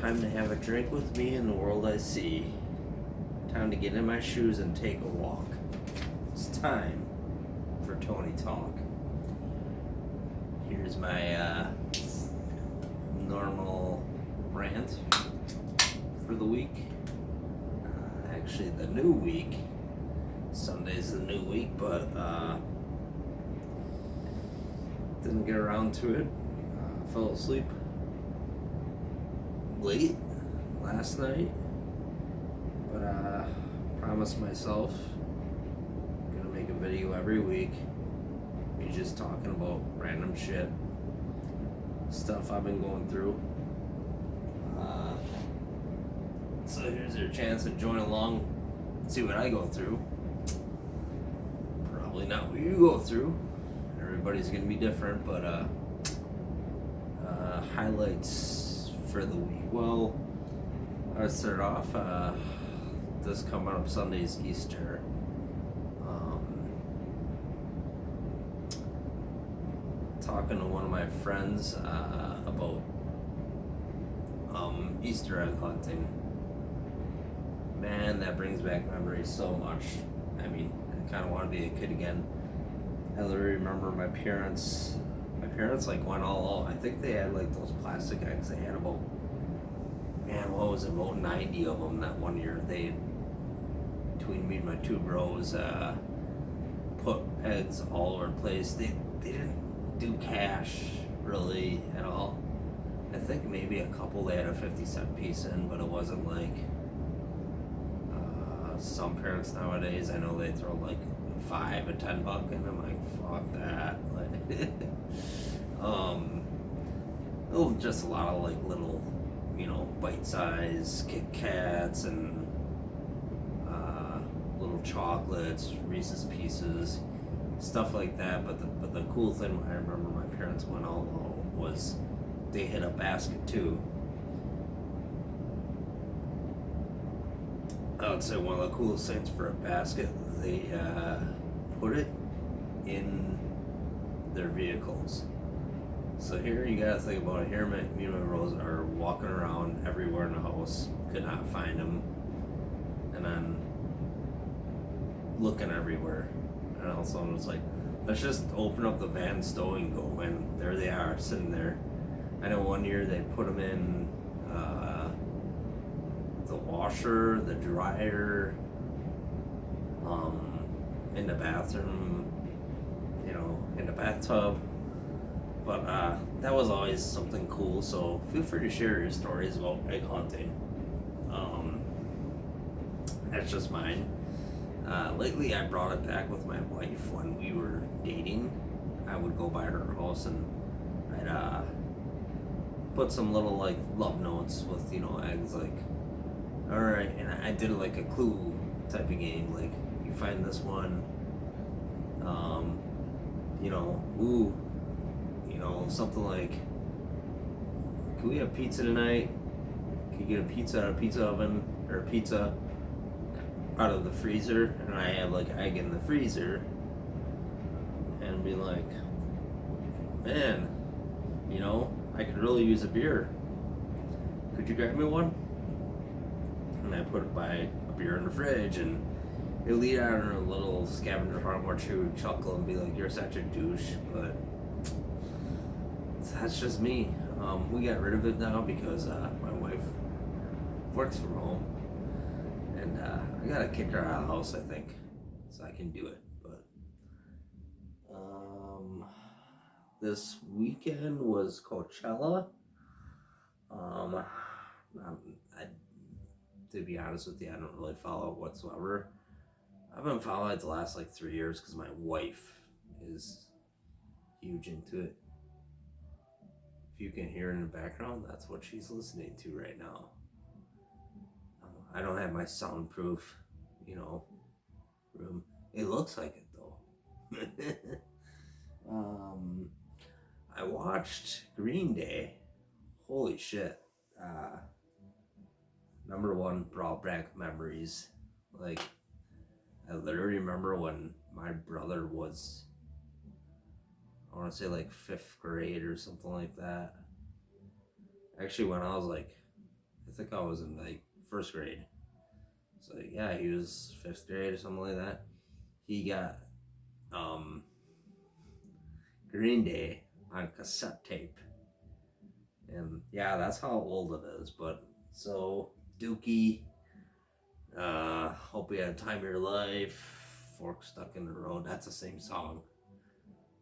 Time to have a drink with me in the world I see. Time to get in my shoes and take a walk. It's time for Tony Talk. Here's my normal rant for the week. Actually, the new week. Sunday's the new week, but didn't get around to it. Fell asleep late last night, but promised myself I'm gonna make a video every week. Me just talking about random shit, stuff I've been going through. So here's your chance to join along, see what I go through. Probably not what you go through. Everybody's gonna be different, but highlights for the week. Well, I start off this coming up Sunday's Easter. Talking to one of my friends about Easter egg hunting. Man, that brings back memories so much. I mean, I kind of want to be a kid again. I literally remember my parents like went all out. I think they had like those plastic eggs. They had about, man, what was it, about 90 of them that one year. They, between me and my two bros, put eggs all over the place. They didn't do cash really at all. I think maybe a couple they had a 50-cent piece in, but it wasn't like some parents nowadays. I know they throw like $5 and $10, and I'm like, fuck that. Like, just a lot of like little, bite-size Kit Kats and little chocolates, Reese's Pieces, stuff like that. But the cool thing I remember my parents went all out was they hit a basket too. I would say one of the coolest things for a basket, they put it in their vehicles. So here you gotta think about it. Here me and my bros are walking around everywhere in the house, could not find them, and then looking everywhere. And all of a sudden it's like, let's just open up the van stow and go, and there they are sitting there. I know one year they put them in the washer, the dryer, in the bathroom, in the bathtub. But that was always something cool. So feel free to share your stories about egg hunting. That's just mine. Lately, I brought it back with my wife when we were dating. I would go by her house and I'd put some little like love notes with eggs, like, all right, and I did like a clue type of game, like you find this one, something like, can we have pizza tonight? Can you get a pizza out of a pizza oven, or a pizza out of the freezer? And I have like egg in the freezer, and be like, man, I could really use a beer. Could you grab me one? And I put a beer in the fridge, and it lead out in a little scavenger hunt where she would chuckle and be like, you're such a douche. But that's just me. We got rid of it now because my wife works from home, and I gotta kick her out of the house, I think, so I can do it. But this weekend was Coachella. To be honest with you, I don't really follow it whatsoever. I've been following it the last like 3 years because my wife is huge into it. If you can hear in the background, that's what she's listening to right now. I don't have my soundproof, room. It looks like it though. I watched Green Day. Holy shit. Number one, brought back memories. Like, I literally remember when my brother was, I want to say like 5th grade or something like that. Actually, when I was like I think I was in like first grade. So yeah, he was fifth grade or something like that. He got um, Green Day on cassette tape, and yeah, that's how old it is. But so Dookie, hope you had time of your life. Fork stuck in the road. That's the same song.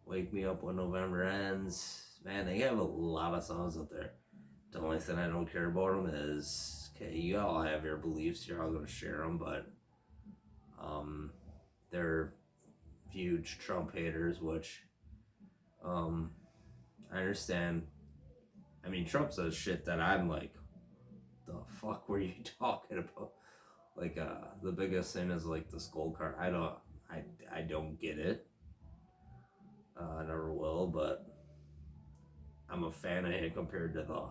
Wake me up when November ends. Man, they have a lot of songs out there. The only thing I don't care about them is, okay, you all have your beliefs, you're all gonna share them, but they're huge Trump haters, which I understand. I mean, Trump says shit that I'm like, the fuck were you talking about? Like, the biggest thing is like the skull card. I don't get it. I never will, but I'm a fan of him compared to the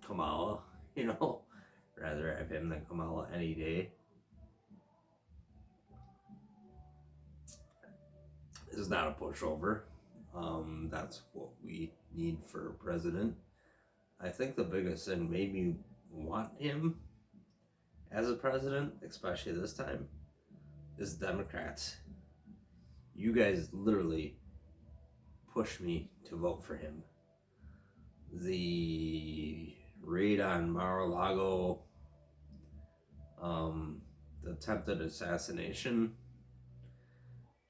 Kamala, you know. Rather have him than Kamala any day. This is not a pushover. That's what we need for a president. I think the biggest thing made me want him as a president, especially this time, is Democrats. You guys literally pushed me to vote for him. The raid on Mar-a-Lago, the attempted assassination,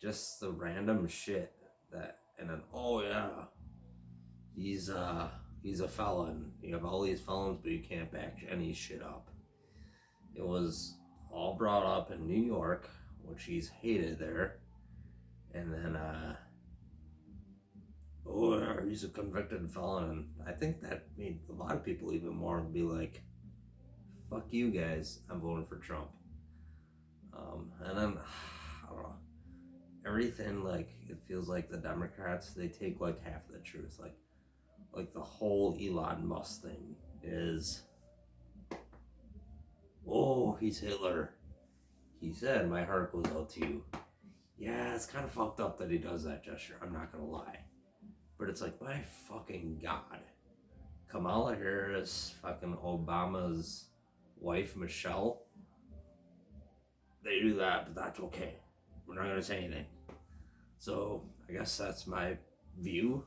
just the random shit that, and then, oh yeah, he's a felon. You have all these felons, but you can't back any shit up. It was all brought up in New York, which he's hated there, and then oh, he's a convicted felon. And I think that made a lot of people even more be like, fuck you guys, I'm voting for Trump. And then, I don't know, everything, like, it feels like the Democrats, they take like half of the truth. Like the whole Elon Musk thing is, oh, he's Hitler. He said, my heart goes out to you. Yeah, it's kind of fucked up that he does that gesture, I'm not gonna lie. But it's like, my fucking God. Kamala Harris, fucking Obama's wife, Michelle, they do that, but that's okay. We're not gonna say anything. So, I guess that's my view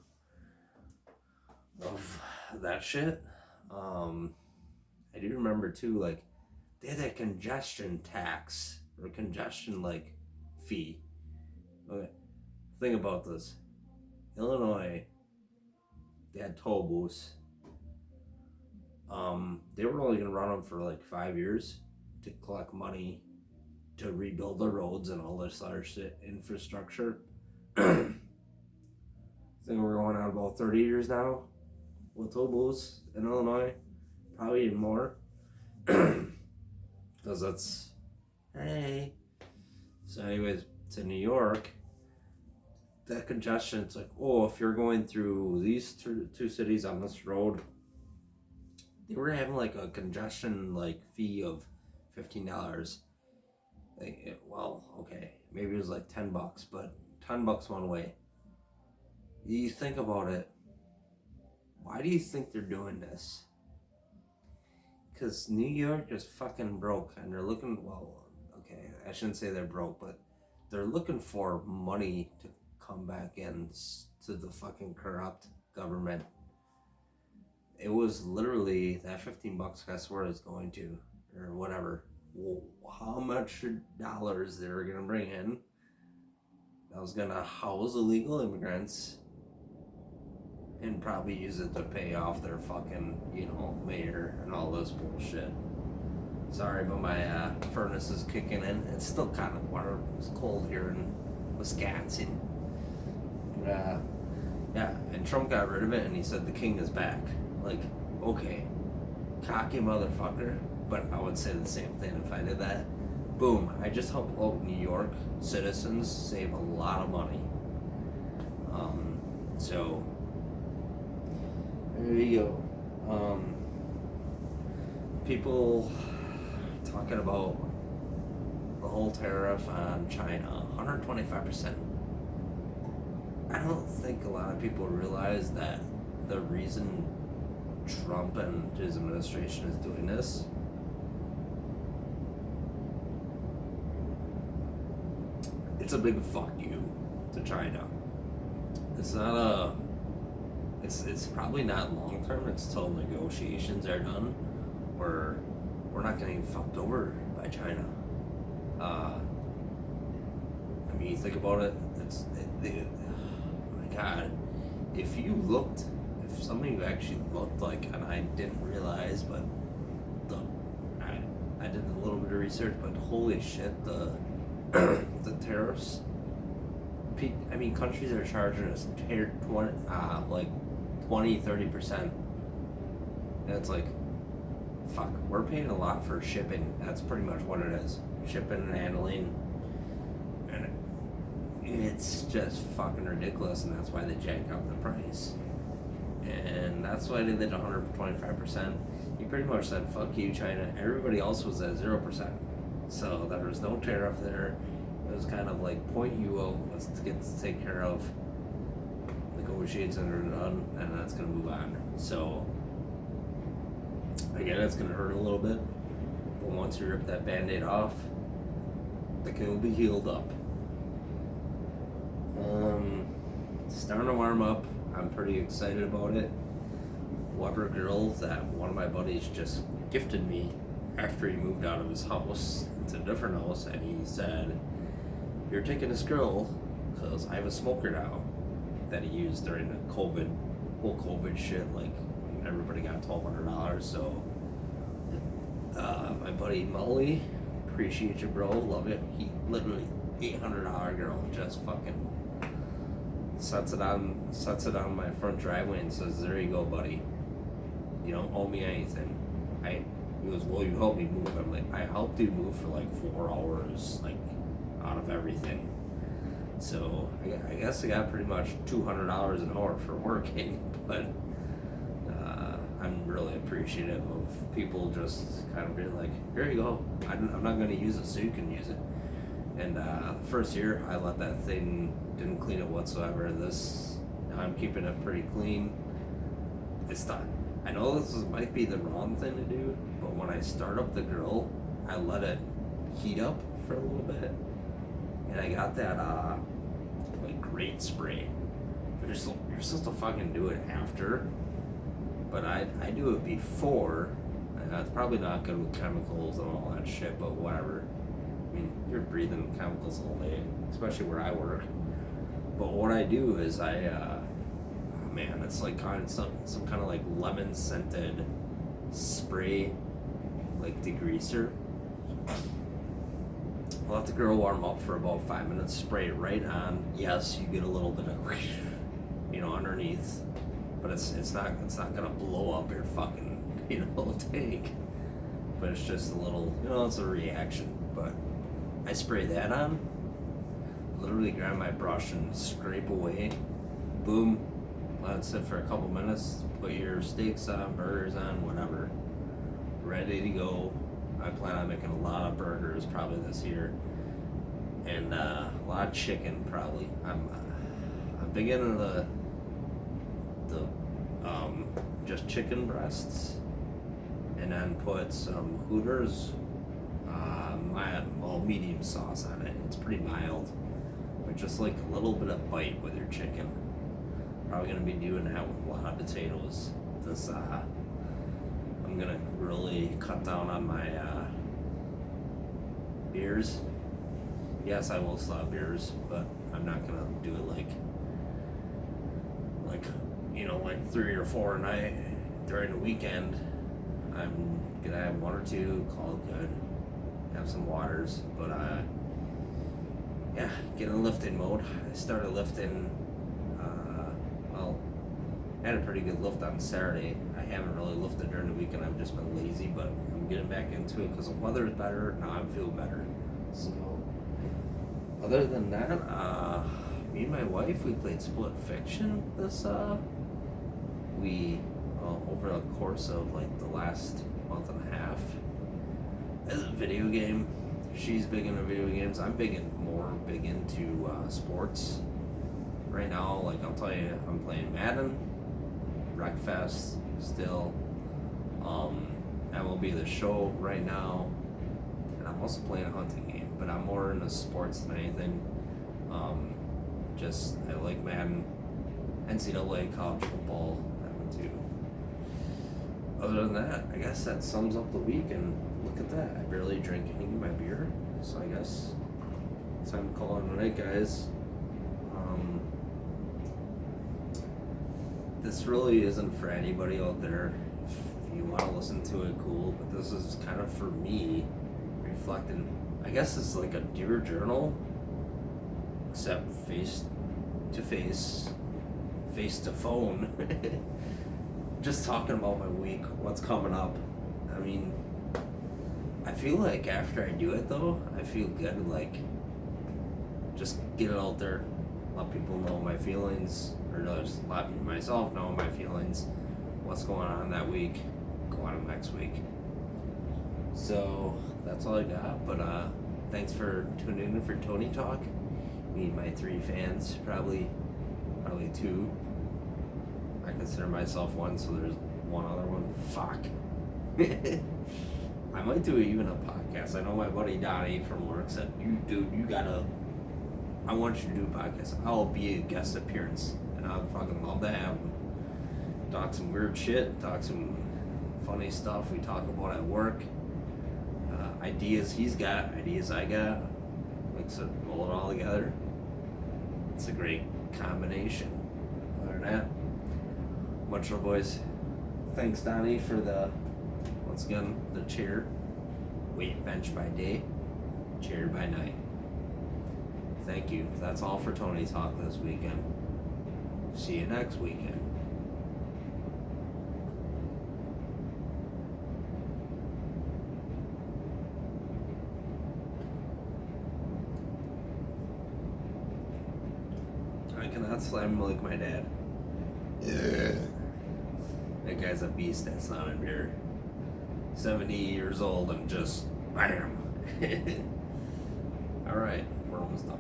of that shit. I do remember too, like, they had that congestion tax, or congestion, like, fee. Okay, think about this. Illinois, they had toll booths. They were only gonna run them for like 5 years to collect money to rebuild the roads and all this other shit, infrastructure. I think we're going on about 30 years now with toll booths in Illinois, probably even more. Because that's, hey. So anyways, to New York, that congestion, it's like, oh, if you're going through these two cities on this road, they were having like a congestion like fee of $15. Well, okay, maybe it was like $10, but $10 one way. You think about it, why do you think they're doing this? Because New York is fucking broke, and they're looking, well, okay, I shouldn't say they're broke, but they're looking for money to come back in to the fucking corrupt government. It was literally that $15, that's where it's going to, or whatever. Well, how much dollars they were gonna bring in that was gonna house illegal immigrants and probably use it to pay off their fucking, mayor and all this bullshit. Sorry, but my furnace is kicking in. It's still kind of warm. It's cold here in Wisconsin. But, yeah, and Trump got rid of it, and he said the king is back. Like, okay, cocky motherfucker. But I would say the same thing if I did that. Boom, I just helped out New York citizens save a lot of money. So there you go. People talking about the whole tariff on China, 125%. I don't think a lot of people realize that the reason Trump and his administration is doing this, it's a big fuck you to China. It's not a. It's probably not long term. It's till negotiations are done, where we're not getting fucked over by China. I mean, you think about it. My God, if somebody who actually looked like, and I didn't realize, but I did a little bit of research, but holy shit, the tariffs. I mean, countries are charging us 20-30%. And it's like, fuck, we're paying a lot for shipping. That's pretty much what it is. Shipping and handling. And it's just fucking ridiculous, and that's why they jacked up the price. And that's why they did 125%. You pretty much said, fuck you, China. Everybody else was at 0%. So there was no tariff there. It was kind of like, point you out, let's get to take care of. Negotiations are done, and that's going to move on. So, again, it's going to hurt a little bit. But once you rip that band-aid off, the kid will be healed up. Starting to warm up. I'm pretty excited about it. Weber Grills that one of my buddies just gifted me after he moved out of his house to a different house, and he said, "You're taking this grill because I have a smoker now that he used during the whole COVID shit, like when everybody got $1,200. So, my buddy Mully, appreciate you, bro, love it. He literally $800 grill, just fucking sets it on my front driveway and says, "There you go, buddy. You don't owe me anything." He goes, "Well, you helped me move." I'm like, "I helped you move for like 4 hours, like out of everything." So I guess I got pretty much $200 an hour for working, but I'm really appreciative of people just kind of being like, "Here you go. I'm not going to use it, so you can use it." And first year I let that thing, didn't clean it whatsoever. Now I'm keeping it pretty clean. It's not. I know might be the wrong thing to do, but when I start up the grill, I let it heat up for a little bit, and I got that like grate spray. But you're supposed to fucking do it after, but I do it before. And that's probably not good with chemicals and all that shit, but whatever. I mean, you're breathing chemicals all day, especially where I work. But what I do is man, it's like some kind of like lemon scented spray, like degreaser. I'll let the grill warm up for about 5 minutes, spray it right on. Yes, you get a little bit of, underneath, but it's not gonna blow up your fucking, tank. But it's just a little, it's a reaction. But I spray that on, literally grab my brush and scrape away, boom, let it sit for a couple minutes, put your steaks on, burgers on, whatever, ready to go. I plan on making a lot of burgers probably this year, and a lot of chicken probably. I'm big into the just chicken breasts, and then put some Hooters medium sauce on it. It's pretty mild, but just like a little bit of bite with your chicken. Probably gonna be doing that with a lot of potatoes. I'm gonna really cut down on my beers. Yes, I will still have beers, but I'm not gonna do it like 3 or 4 a night during the weekend. I'm gonna have 1 or 2, call it good. Have some waters, but get in lifting mode. I started lifting. I had a pretty good lift on Saturday. I haven't really lifted during the weekend. I've just been lazy, but I'm getting back into it because the weather is better. Now I'm feeling better. So, other than that, me and my wife, we played Split Fiction this over the course of like the last month and a half. It's a video game. She's big into video games. I'm more big into sports. Right now, like I'll tell you, I'm playing Madden, Wreckfest still. MLB The Show right now. And I'm also playing a hunting game, but I'm more into sports than anything. Just, I like Madden, NCAA, college football, that one too. Other than that, I guess that sums up the week, and look at that. I barely drink any of my beer, so I guess it's time to call it a night, guys. This really isn't for anybody out there. If you want to listen to it, cool, but this is kind of for me, reflecting. I guess it's like a dear journal, except face to face to phone. Just talking about my week, what's coming up. I mean, I feel like after I do it though, I feel good, like, just get it out there, let people know my feelings, or just let myself know my feelings, what's going on that week, go on next week. So, that's all I got, but thanks for tuning in for Tony Talk. Me and my 3 fans, probably 2. I consider myself one, so there's one other one. Fuck. I might do even a podcast. I know my buddy Donnie from work said, I want you to do a podcast. I'll be a guest appearance, and I'd fucking love to have him. Talk some weird shit, talk some funny stuff we talk about at work. Ideas he's got, ideas I got. Mix it, roll it all together. It's a great combination. Other than that, much love, boys. Thanks, Donnie, for once again, the chair. Weight bench by day, chair by night. Thank you. That's all for Tony Talk this weekend. See you next weekend. I cannot slam like my dad. Yeah. That guy's a beast that's not in here. 70 years old and just bam. Alright, we're almost done.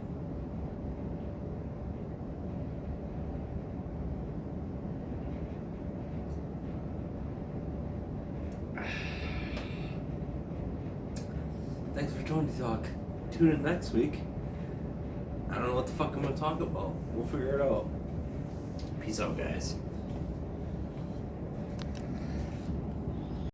Thanks for joining Talk. Tune in next week. I don't know what the fuck I'm gonna talk about. We'll figure it out. Peace out, guys.